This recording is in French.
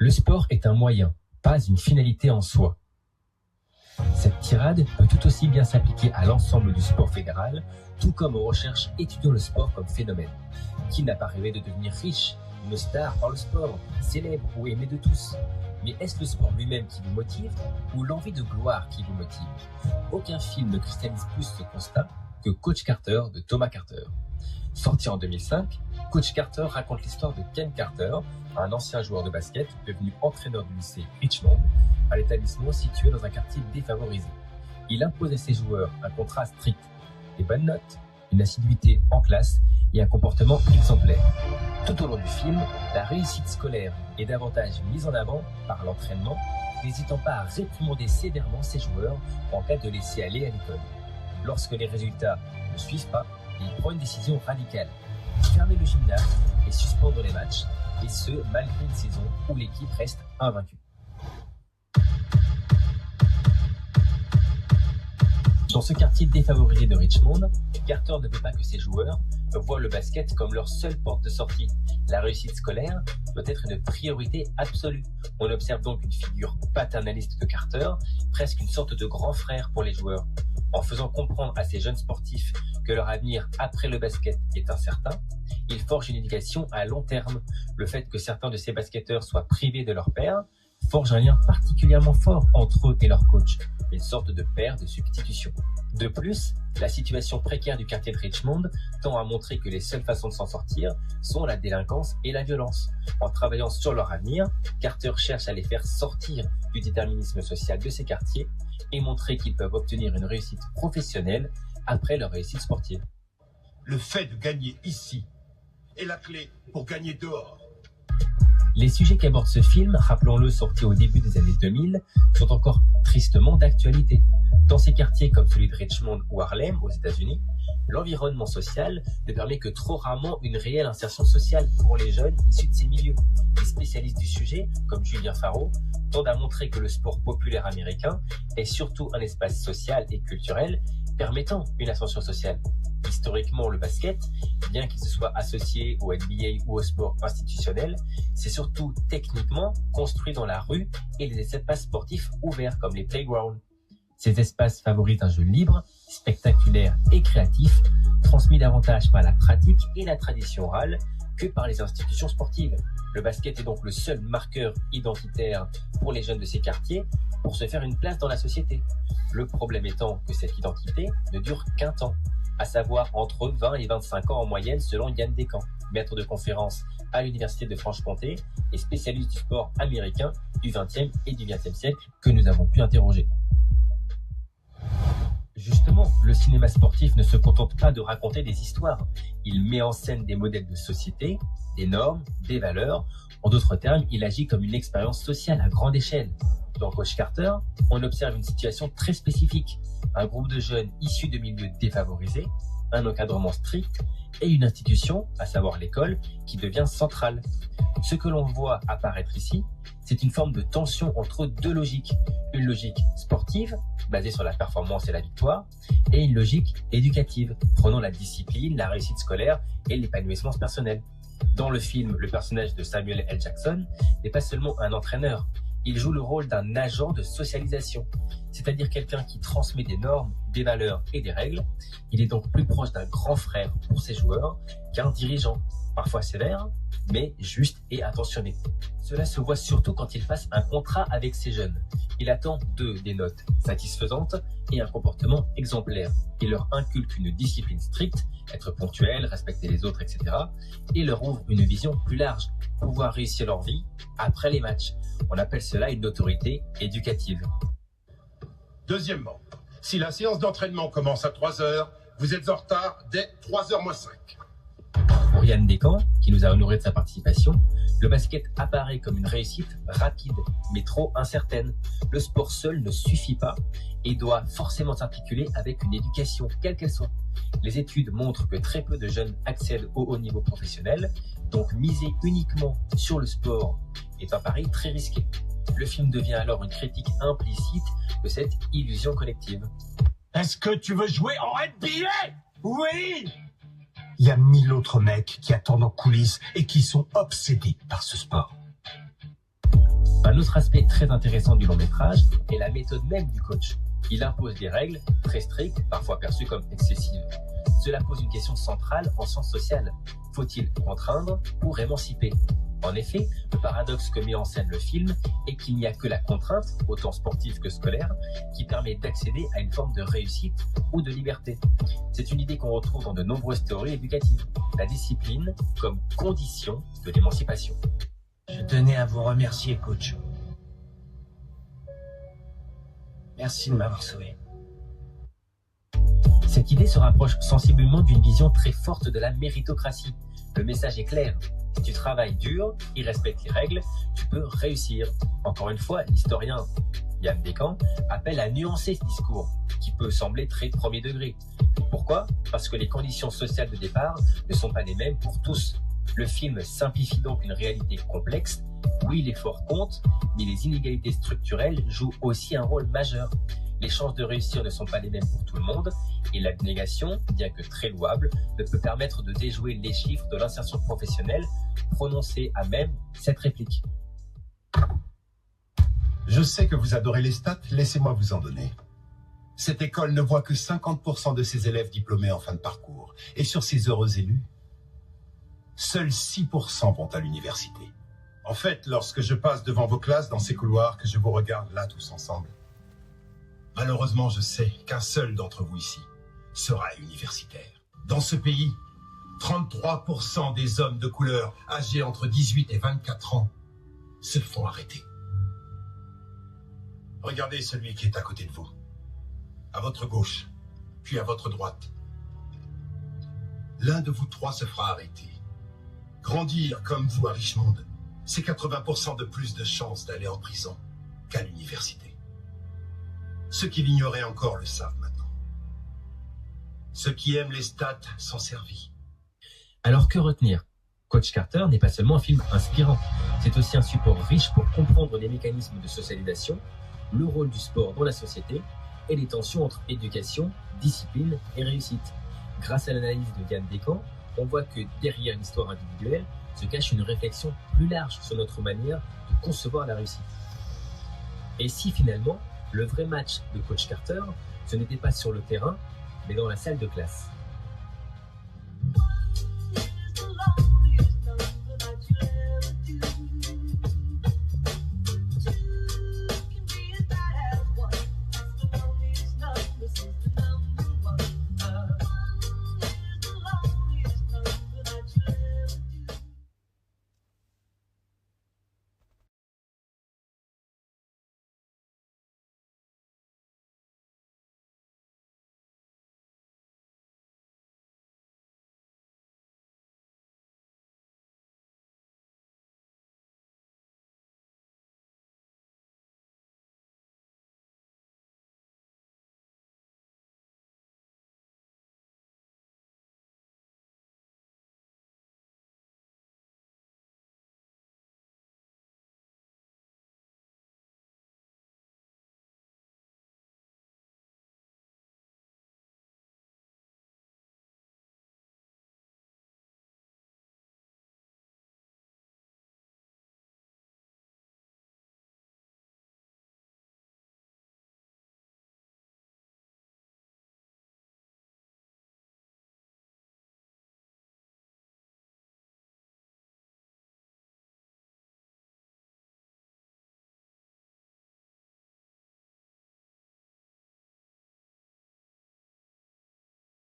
Le sport est un moyen, pas une finalité en soi. Cette tirade peut tout aussi bien s'appliquer à l'ensemble du sport fédéral, tout comme aux recherches étudiant le sport comme phénomène. Qui n'a pas rêvé de devenir riche, une star par le sport, célèbre ou aimé de tous? Mais est-ce le sport lui-même qui vous motive ou l'envie de gloire qui vous motive? Aucun film ne cristallise plus ce constat que Coach Carter de Thomas Carter. Sorti en 2005, Coach Carter raconte l'histoire de Ken Carter, un ancien joueur de basket devenu entraîneur du lycée Richmond, un établissement situé dans un quartier défavorisé. Il impose à ses joueurs un contrat strict, des bonnes notes, une assiduité en classe et un comportement exemplaire. Tout au long du film, la réussite scolaire est davantage mise en avant par l'entraînement, n'hésitant pas à réprimander sévèrement ses joueurs en cas de laisser aller à l'école. Lorsque les résultats ne suivent pas, il prend une décision radicale: fermer le gymnase et suspendre les matchs, et ce malgré une saison où l'équipe reste invaincue. Dans ce quartier défavorisé de Richmond, Carter ne veut pas que ses joueurs voient le basket comme leur seule porte de sortie. La réussite scolaire doit être une priorité absolue. On observe donc une figure paternaliste de Carter, presque une sorte de grand frère pour les joueurs. En faisant comprendre à ces jeunes sportifs que leur avenir après le basket est incertain, il forge une éducation à long terme. Le fait que certains de ces basketteurs soient privés de leur père forge un lien particulièrement fort entre eux et leur coach, une sorte de paire de substitution. De plus, la situation précaire du quartier de Richmond tend à montrer que les seules façons de s'en sortir sont la délinquance et la violence. En travaillant sur leur avenir, Carter cherche à les faire sortir du déterminisme social de ces quartiers et montrer qu'ils peuvent obtenir une réussite professionnelle après leur réussite sportive. Le fait de gagner ici est la clé pour gagner dehors. Les sujets qu'aborde ce film, rappelons-le sorti au début des années 2000, sont encore tristement d'actualité. Dans ces quartiers comme celui de Richmond ou Harlem aux États-Unis, l'environnement social ne permet que trop rarement une réelle insertion sociale pour les jeunes issus de ces milieux. Les spécialistes du sujet, comme Julien Faro, tendent à montrer que le sport populaire américain est surtout un espace social et culturel permettant une ascension sociale. Historiquement, le basket, bien qu'il se soit associé au NBA ou au sport institutionnel, c'est surtout techniquement construit dans la rue et les espaces sportifs ouverts comme les playgrounds. Ces espaces favorisent un jeu libre, spectaculaire et créatif, transmis davantage par la pratique et la tradition orale que par les institutions sportives. Le basket est donc le seul marqueur identitaire pour les jeunes de ces quartiers pour se faire une place dans la société. Le problème étant que cette identité ne dure qu'un temps, à savoir entre 20 et 25 ans en moyenne selon Yann Descamps, maître de conférence à l'Université de Franche-Comté et spécialiste du sport américain du XXe et du XXe siècle que nous avons pu interroger. Justement, le cinéma sportif ne se contente pas de raconter des histoires. Il met en scène des modèles de société, des normes, des valeurs. En d'autres termes, il agit comme une expérience sociale à grande échelle. Dans Coach Carter, on observe une situation très spécifique. Un groupe de jeunes issus de milieux défavorisés, un encadrement strict et une institution, à savoir l'école, qui devient centrale. Ce que l'on voit apparaître ici, c'est une forme de tension entre deux logiques. Une logique sportive, basée sur la performance et la victoire, et une logique éducative, prenant la discipline, la réussite scolaire et l'épanouissement personnel. Dans le film, le personnage de Samuel L. Jackson n'est pas seulement un entraîneur, il joue le rôle d'un agent de socialisation, c'est-à-dire quelqu'un qui transmet des normes, des valeurs et des règles. Il est donc plus proche d'un grand frère pour ses joueurs qu'un dirigeant, parfois sévère, mais juste et attentionné. Cela se voit surtout quand il passe un contrat avec ses jeunes. Il attend d'eux des notes satisfaisantes et un comportement exemplaire. Il leur inculque une discipline stricte, être ponctuel, respecter les autres, etc. et leur ouvre une vision plus large, pouvoir réussir leur vie après les matchs. On appelle cela une autorité éducative. Deuxièmement, si la séance d'entraînement commence à 3h, vous êtes en retard dès 3h moins 5. Pour Yann Descamps, qui nous a honoré de sa participation, le basket apparaît comme une réussite rapide, mais trop incertaine. Le sport seul ne suffit pas et doit forcément s'articuler avec une éducation, quelle qu'elle soit. Les études montrent que très peu de jeunes accèdent au haut niveau professionnel, donc miser uniquement sur le sport est un pari très risqué. Le film devient alors une critique implicite de cette illusion collective. Est-ce que tu veux jouer en NBA? Oui! Il y a 1000 autres mecs qui attendent en coulisses et qui sont obsédés par ce sport. Un autre aspect très intéressant du long métrage est la méthode même du coach. Il impose des règles très strictes, parfois perçues comme excessives. Cela pose une question centrale en sciences sociales. Faut-il contraindre pour émanciper ? En effet, le paradoxe que met en scène le film est qu'il n'y a que la contrainte, autant sportive que scolaire, qui permet d'accéder à une forme de réussite ou de liberté. C'est une idée qu'on retrouve dans de nombreuses théories éducatives. La discipline comme condition de l'émancipation. Je tenais à vous remercier, coach. Merci de m'avoir sauvé. Cette idée se rapproche sensiblement d'une vision très forte de la méritocratie. Le message est clair. Si tu travailles dur et respectes les règles, tu peux réussir. Encore une fois, l'historien Yann Descamps appelle à nuancer ce discours, qui peut sembler très premier degré. Pourquoi ? Parce que les conditions sociales de départ ne sont pas les mêmes pour tous. Le film simplifie donc une réalité complexe. Oui, l'effort compte, mais les inégalités structurelles jouent aussi un rôle majeur. Les chances de réussir ne sont pas les mêmes pour tout le monde, et l'abnégation, bien que très louable, ne peut permettre de déjouer les chiffres de l'insertion professionnelle, prononcés à même cette réplique. Je sais que vous adorez les stats, laissez-moi vous en donner. Cette école ne voit que 50% de ses élèves diplômés en fin de parcours. Et sur ces heureux élus, seuls 6% vont à l'université. En fait, lorsque je passe devant vos classes dans ces couloirs, que je vous regarde là tous ensemble, malheureusement, je sais qu'un seul d'entre vous ici sera universitaire. Dans ce pays, 33% des hommes de couleur âgés entre 18 et 24 ans se font arrêter. Regardez celui qui est à côté de vous, à votre gauche, puis à votre droite. L'un de vous trois se fera arrêter. Grandir comme vous à Richmond, c'est 80% de plus de chances d'aller en prison qu'à l'université. Ceux qui l'ignoraient encore le savent maintenant. Ceux qui aiment les stats s'en servis. Alors que retenir ? Coach Carter n'est pas seulement un film inspirant, c'est aussi un support riche pour comprendre les mécanismes de socialisation, le rôle du sport dans la société et les tensions entre éducation, discipline et réussite. Grâce à l'analyse de Yann Descamps, on voit que derrière l'histoire individuelle se cache une réflexion plus large sur notre manière de concevoir la réussite. Et si finalement, le vrai match de Coach Carter, ce n'était pas sur le terrain, mais dans la salle de classe.